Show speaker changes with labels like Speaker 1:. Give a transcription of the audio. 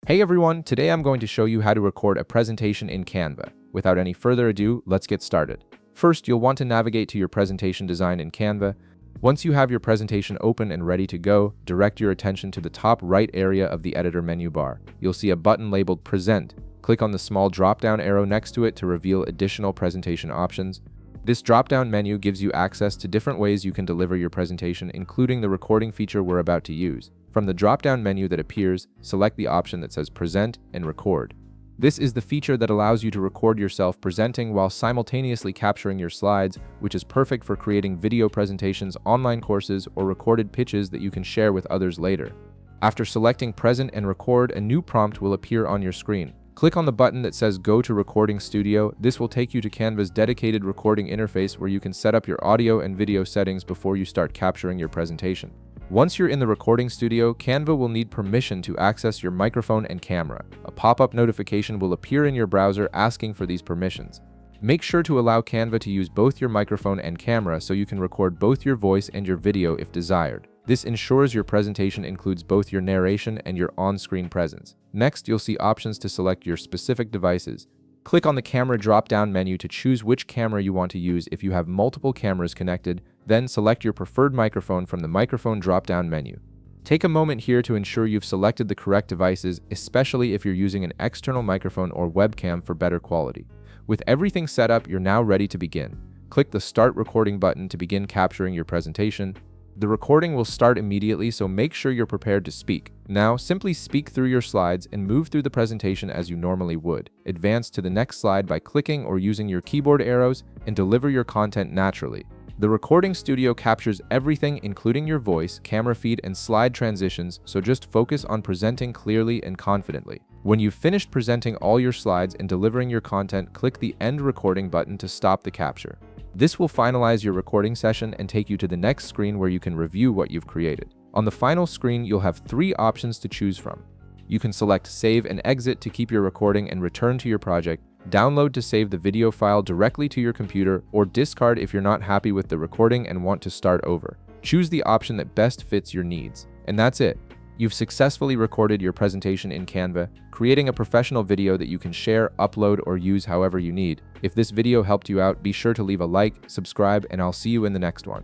Speaker 1: Hey everyone, today I'm going to show you how to record a presentation in Canva. Without any further ado, let's get started. First, you'll want to navigate to your presentation design in Canva. Once you have your presentation open and ready to go, direct your attention to the top right area of the editor menu bar. You'll see a button labeled Present. Click on the small drop-down arrow next to it to reveal additional presentation options. This drop-down menu gives you access to different ways you can deliver your presentation, including the recording feature we're about to use. From the drop-down menu that appears, select the option that says Present and Record. This is the feature that allows you to record yourself presenting while simultaneously capturing your slides, which is perfect for creating video presentations, online courses, or recorded pitches that you can share with others later. After selecting Present and Record, a new prompt will appear on your screen. Click on the button that says Go to Recording Studio. This will take you to Canva's dedicated recording interface where you can set up your audio and video settings before you start capturing your presentation. Once you're in the recording studio, Canva will need permission to access your microphone and camera. A pop-up notification will appear in your browser asking for these permissions. Make sure to allow Canva to use both your microphone and camera so you can record both your voice and your video if desired. This ensures your presentation includes both your narration and your on-screen presence. Next, you'll see options to select your specific devices. Click on the camera drop-down menu to choose which camera you want to use if you have multiple cameras connected, then select your preferred microphone from the microphone drop-down menu. Take a moment here to ensure you've selected the correct devices, especially if you're using an external microphone or webcam for better quality. With everything set up, you're now ready to begin. Click the Start Recording button to begin capturing your presentation. The recording will start immediately, so make sure you're prepared to speak. Now, simply speak through your slides and move through the presentation as you normally would. Advance to the next slide by clicking or using your keyboard arrows and deliver your content naturally. The recording studio captures everything, including your voice, camera feed, and slide transitions, so just focus on presenting clearly and confidently. When you've finished presenting all your slides and delivering your content, click the End Recording button to stop the capture. This will finalize your recording session and take you to the next screen where you can review what you've created. On the final screen, you'll have three options to choose from. You can select Save and Exit to keep your recording and return to your project, download to save the video file directly to your computer, or discard if you're not happy with the recording and want to start over. Choose the option that best fits your needs. And that's it. You've successfully recorded your presentation in Canva, creating a professional video that you can share, upload, or use however you need. If this video helped you out, be sure to leave a like, subscribe, and I'll see you in the next one.